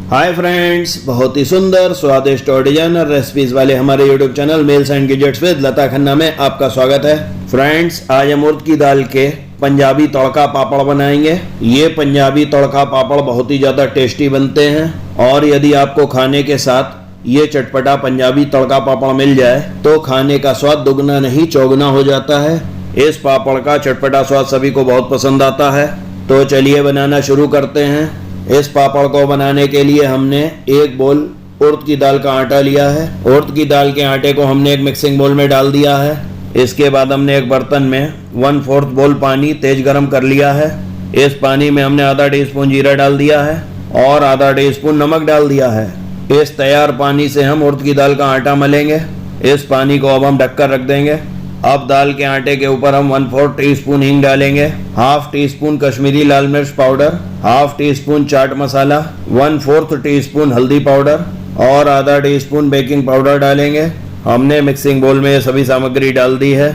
Hi friends, बहुत ही सुंदर स्वादिष्ट और डिजाइनर रेसिपीज वाले हमारे YouTube channel meals and gadgets with Lata Khanna में आपका स्वागत है। फ्रेंड्स, आज हम उड़द की दाल के पंजाबी तड़का पापड़ बनाएंगे। ये पंजाबी तड़का पापड़ बहुत ही ज़्यादा टेस्टी बनते हैं और यदि आपको खाने के साथ ये चटपटा पंजाबी तड़का पापड़ मिल जाए तो खाने का स्वाद दुगना नहीं चौगुना हो जाता है। इस पापड़ का चटपटा स्वाद सभी को बहुत पसंद आता है। तो चलिए बनाना शुरू करते हैं। इस पापड़ को बनाने के लिए हमने एक बोल उड़द की दाल का आटा लिया है। उड़द की दाल के आटे को हमने एक मिक्सिंग बोल में डाल दिया है। इसके बाद हमने एक बर्तन में 1/4 बोल पानी तेज गरम कर लिया है। इस पानी में हमने आधा टीस्पून जीरा डाल दिया है और आधा टीस्पून नमक डाल दिया है। इस तैयार पानी से हम उड़द की दाल का आटा मलेंगे। इस पानी को अब हम ढककर रख देंगे। अब दाल के आटे के ऊपर हम 1/4 टीस्पून हींग डालेंगे, 1/2 टीस्पून कश्मीरी लाल मिर्च powder, 1/2 teaspoon chaat masala, 1/4 teaspoon हल्दी पाउडर और आधा टीस्पून बेकिंग पाउडर डालेंगे। हमने मिक्सिंग बोल में ये सभी सामग्री डाल दी है।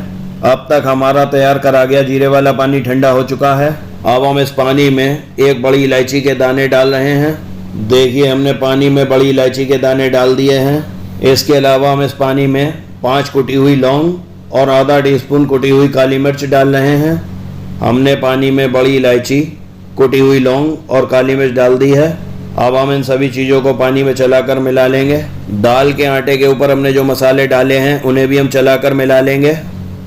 अब तक हमारा तैयार करा गया जीरे वाला पानी ठंडा हो चुका है। अब हम इस पानी में एक बड़ी इलायची के दाने डाल रहे हैं। देखिए, हमने पानी में बड़ी इलायची के दाने डाल दिए हैं। इसके अलावा हम इस पानी में 5 कुटी हुई लौंग और आधा टीस्पून कुटी हुई काली मिर्च डाल रहे हैं। हमने पानी में बड़ी इलायची, कुटी हुई लौंग और काली मिर्च डाल दी है। अब हम इन सभी चीज़ों को पानी में चलाकर मिला लेंगे। दाल के आटे के ऊपर हमने जो मसाले डाले हैं उन्हें भी हम चलाकर मिला लेंगे।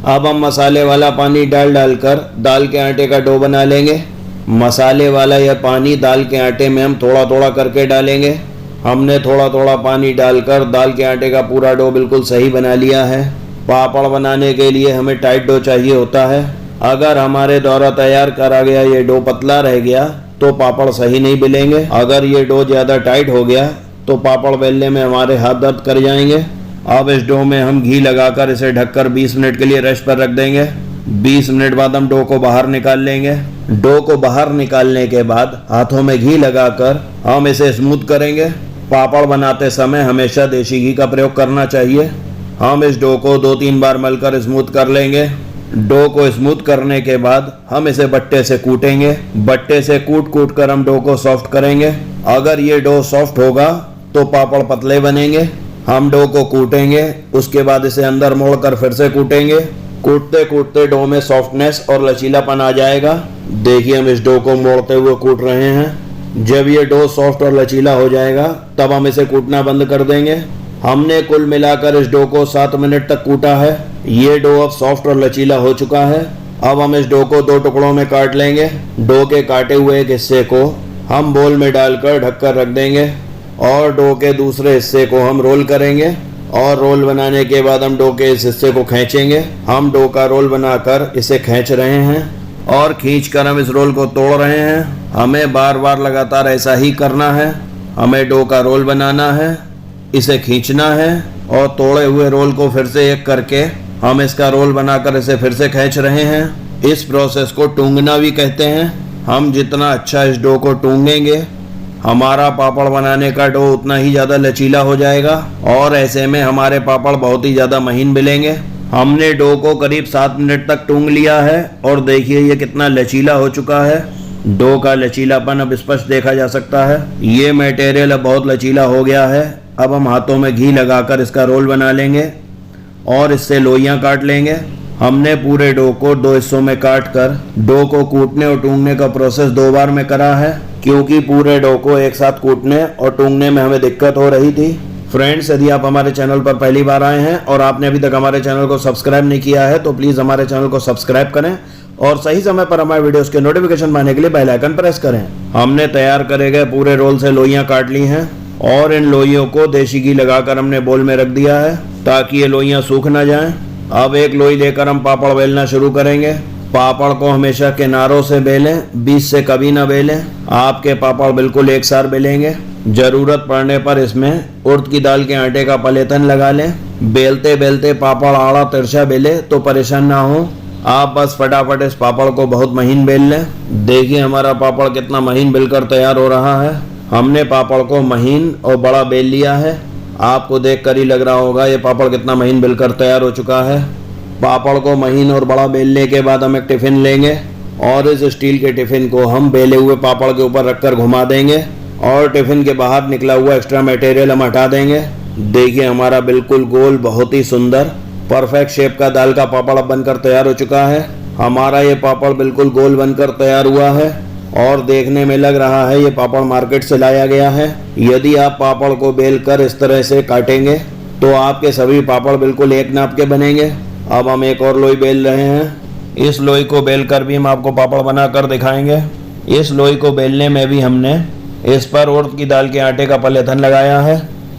अब हम मसाले वाला पानी डालकर दाल के आटे का डो बना लेंगे। मसाले वाला यह पानी दाल के आटे में हम थोड़ा थोड़ा करके डालेंगे। हमने थोड़ा थोड़ा पानी डालकर दाल के आटे का पूरा डो बिल्कुल सही बना लिया है। पापड़ बनाने के लिए हमें टाइट डो चाहिए होता है। अगर हमारे द्वारा तैयार करा गया ये डो पतला रह गया तो पापड़ सही नहीं बेलेंगे। अगर ये डो ज़्यादा टाइट हो गया तो पापड़ बेलने में हमारे हाथ दर्द कर जाएंगे। अब इस डो में हम घी लगाकर इसे ढककर 20 मिनट के लिए रेस्ट पर रख देंगे। 20 मिनट बाद हम डो को बाहर निकाल लेंगे। डो को बाहर निकालने के बाद हाथों में घी लगाकर हम इसे स्मूथ करेंगे। पापड़ बनाते समय हमेशा देसी घी का प्रयोग करना चाहिए। हम इस डो को 2-3 बार मलकर स्मूथ कर लेंगे। डो को स्मूथ करने के बाद हम इसे बट्टे से कूटेंगे। बट्टे से कूट कर हम डो को सॉफ्ट करेंगे। अगर ये डो सॉफ्ट होगा तो पापड़ पतले बनेंगे। हम डो को कूटेंगे, उसके बाद इसे अंदर मोड़कर फिर से कूटेंगे। कूटते कूटते डो में सॉफ्टनेस और लचीलापन आ जाएगा। देखिए, हम इस डो को मोड़ते हुए कूट रहे हैं। जब ये डो सॉफ्ट और लचीला हो जाएगा तब हम इसे कूटना बंद कर देंगे। हमने कुल मिलाकर इस डो को 7 मिनट तक कूटा है। ये डो अब सॉफ्ट और लचीला हो चुका है। अब हम इस डो को 2 टुकड़ों में काट लेंगे। डो के काटे हुए एक हिस्से को हम बोल में डालकर ढककर रख देंगे और डो के दूसरे हिस्से को हम रोल करेंगे और रोल बनाने के बाद हम डो के इस हिस्से को खींचेंगे। हम डो का रोल बनाकर इसे खींच रहे हैं और खींचकर हम इस रोल को तोड़ रहे हैं। हमें बार बार लगातार ऐसा ही करना है। हमें डो का रोल बनाना है, इसे खींचना है और तोड़े हुए रोल को फिर से एक करके हम इसका रोल बनाकर इसे फिर से खींच रहे हैं। इस प्रोसेस को टूंगना भी कहते हैं। हम जितना अच्छा इस डो को टूंगेंगे हमारा पापड़ बनाने का डो उतना ही ज़्यादा लचीला हो जाएगा और ऐसे में हमारे पापड़ बहुत ही ज़्यादा महीन मिलेंगे। हमने डो को करीब 7 मिनट तक टूंग लिया है और देखिए ये कितना लचीला हो चुका है। डो का लचीलापन अब स्पष्ट देखा जा सकता है। ये मटेरियल अब बहुत लचीला हो गया है। अब हम हाथों में घी लगाकर इसका रोल बना लेंगे और इससे लोइयां काट लेंगे। हमने पूरे डो को 2 हिस्सों में काट कर डो को कूटने और टूंगने का प्रोसेस 2 बार में करा है, क्योंकि पूरे डो को एक साथ कूटने और टूंगने में हमें दिक्कत हो रही थी। फ्रेंड्स, यदि आप हमारे चैनल पर पहली बार आए हैं और आपने अभी तक हमारे चैनल को सब्सक्राइब नहीं किया है तो प्लीज़ हमारे चैनल को सब्सक्राइब करें और सही समय पर हमारे वीडियोस के नोटिफिकेशन पाने के लिए बेल आइकन प्रेस करें। हमने तैयार करे गए पूरे रोल से लोइयां काट ली हैं और इन लोइयों को देसी घी लगाकर हमने बोल में रख दिया है ताकि ये लोइयां सूख ना जाएं। अब एक लोई लेकर हम पापड़ बेलना शुरू करेंगे। पापड़ को हमेशा किनारों से बेलें, बीच से कभी ना बेलें। आपके पापड़ बिल्कुल एक साथ बेलेंगे। जरूरत पड़ने पर इसमें उड़द की दाल के आटे का पलेतन लगा लें। बेलते बेलते पापड़ आड़ा तिरछा बेले तो परेशान ना हो। आप बस फटाफट इस पापड़ को बहुत महीन बेल लें। देखिए हमारा पापड़ कितना महीन बेलकर तैयार हो रहा है। हमने पापड़ को महीन और बड़ा बेल लिया है। आपको देखकर ही लग रहा होगा ये पापड़ कितना महीन बेलकर तैयार हो चुका है। पापड़ को महीन और बड़ा बेलने के बाद हम एक टिफिन लेंगे और इस स्टील के टिफिन को हम बेले हुए पापड़ के ऊपर रखकर घुमा देंगे और टिफिन के बाहर निकला हुआ एक्स्ट्रा मटेरियल हम हटा देंगे। देखिए हमारा बिल्कुल गोल, बहुत ही सुंदर परफेक्ट शेप का दाल का पापड़ अब बनकर तैयार हो चुका है। हमारा ये पापड़ बिल्कुल गोल बनकर तैयार हुआ है और देखने में लग रहा है ये पापड़ मार्केट से लाया गया है। यदि आप पापड़ को बेल कर इस तरह से काटेंगे तो आपके सभी पापड़ बिल्कुल एक नाप के बनेंगे। अब हम एक और लोई बेल रहे हैं। इस लोई को बेल कर भी हम आपको पापड़ बना कर दिखाएंगे। इस लोई को बेलने में भी हमने इस पर उड़द की दाल के आटे का पलेथन लगाया है।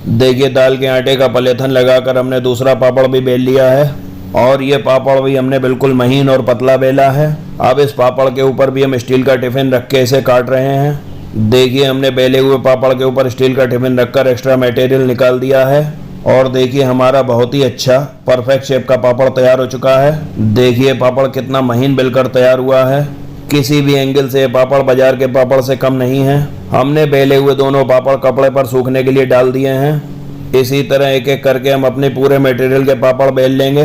देखिए दाल के आटे का पलेथन लगाकर हमने दूसरा पापड़ भी बेल लिया है और ये पापड़ भी हमने बिल्कुल महीन और पतला बेला है। अब इस पापड़ के ऊपर भी हम स्टील का टिफिन रख के इसे काट रहे हैं। देखिए हमने बेले हुए पापड़ के ऊपर स्टील का टिफिन रखकर एक्स्ट्रा मटेरियल निकाल दिया है और देखिए हमारा बहुत ही अच्छा परफेक्ट शेप का पापड़ तैयार हो चुका है। देखिए पापड़ कितना महीन बेलकर तैयार हुआ है। किसी भी एंगल से पापड़ बाजार के पापड़ से कम नहीं है। हमने बेले हुए दोनों पापड़ कपड़े पर सूखने के लिए डाल दिए हैं। इसी तरह एक एक करके हम अपने पूरे मटेरियल के पापड़ बेल लेंगे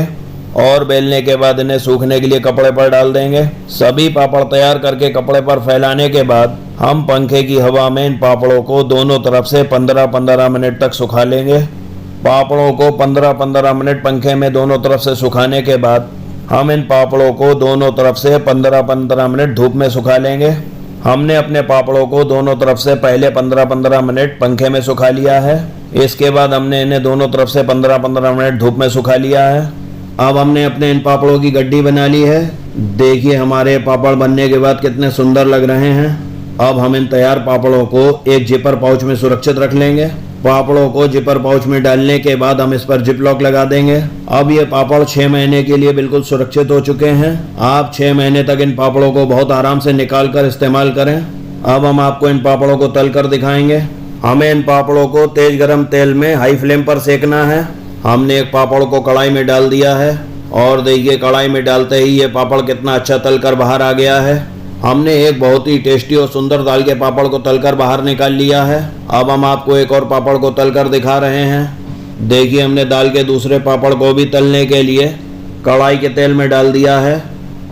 और बेलने के बाद इन्हें सूखने के लिए कपड़े पर डाल देंगे। सभी पापड़ तैयार करके कपड़े पर फैलाने के बाद हम पंखे की हवा में इन पापड़ों को दोनों तरफ से 15-15 मिनट तक सुखा लेंगे। पापड़ों को 15-15 मिनट पंखे में दोनों तरफ से सुखाने के बाद हम इन पापड़ों को दोनों तरफ से 15-15 मिनट धूप में सुखा लेंगे। हमने अपने पापड़ों को दोनों तरफ से पहले 15-15 मिनट पंखे में सुखा लिया है। इसके बाद हमने इन्हें दोनों तरफ से 15-15 मिनट धूप में सुखा लिया है। अब हमने अपने इन पापड़ों की गड्डी बना ली है। देखिए हमारे पापड़ बनने के बाद कितने सुंदर लग रहे हैं। अब हम इन तैयार पापड़ों को एक जिपर पाउच में सुरक्षित रख लेंगे। पापड़ों को जिपर पाउच में डालने के बाद हम इस पर जिप लॉक लगा देंगे। अब ये पापड़ 6 महीने के लिए बिल्कुल सुरक्षित हो चुके हैं। आप 6 महीने तक इन पापड़ों को बहुत आराम से निकाल कर इस्तेमाल करें। अब हम आपको इन पापड़ों को तल कर दिखाएंगे। हमें इन पापड़ों को तेज गरम तेल में हाई फ्लेम पर सेकना है। हमने एक पापड़ को कढ़ाई में डाल दिया है और देखिए कढ़ाई में डालते ही ये पापड़ कितना अच्छा तल कर बाहर आ गया है। हमने एक बहुत ही टेस्टी और सुंदर दाल के पापड़ को तलकर बाहर निकाल लिया है। अब हम आपको एक और पापड़ को तलकर दिखा रहे हैं। देखिए हमने दाल के दूसरे पापड़ को भी तलने के लिए कढ़ाई के तेल में डाल दिया है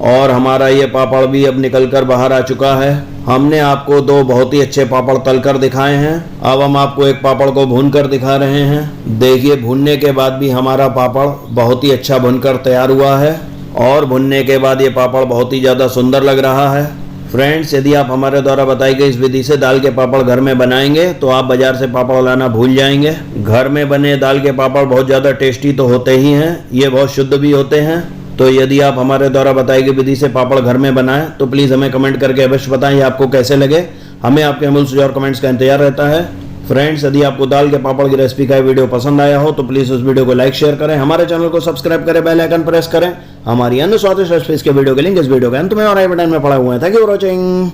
और हमारा ये पापड़ भी अब निकलकर बाहर आ चुका है। हमने आपको 2 बहुत ही अच्छे पापड़ तलकर दिखाए हैं। अब हम आपको एक पापड़ को भून कर दिखा रहे हैं। देखिए भूनने के बाद भी हमारा पापड़ बहुत ही अच्छा भुनकर तैयार हुआ है और भुनने के बाद ये पापड़ बहुत ही ज़्यादा सुंदर लग रहा है। फ्रेंड्स यदि आप हमारे द्वारा बताई गई इस विधि से दाल के पापड़ घर में बनाएंगे तो आप बाजार से पापड़ लाना भूल जाएंगे। घर में बने दाल के पापड़ बहुत ज़्यादा टेस्टी तो होते ही हैं, ये बहुत शुद्ध भी होते हैं। तो यदि आप हमारे द्वारा बताई गई विधि से पापड़ घर में बनाएं तो प्लीज़ हमें कमेंट करके अवश्य बताएं आपको कैसे लगे। हमें आपके अमूल्य सुझाव कमेंट्स का इंतजार रहता है। फ्रेंड्स यदि आपको दाल के पापड़ की रेसिपी का वीडियो पसंद आया हो तो प्लीज़ उस वीडियो को लाइक शेयर करें, हमारे चैनल को सब्सक्राइब करें, बेल आइकन प्रेस करें। हमारी अन्य स्वादिष्ट रेसिपीज के वीडियो के लिंक इस वीडियो के अंत में और आई बटन में पड़ा हुआ है। Thank you for watching.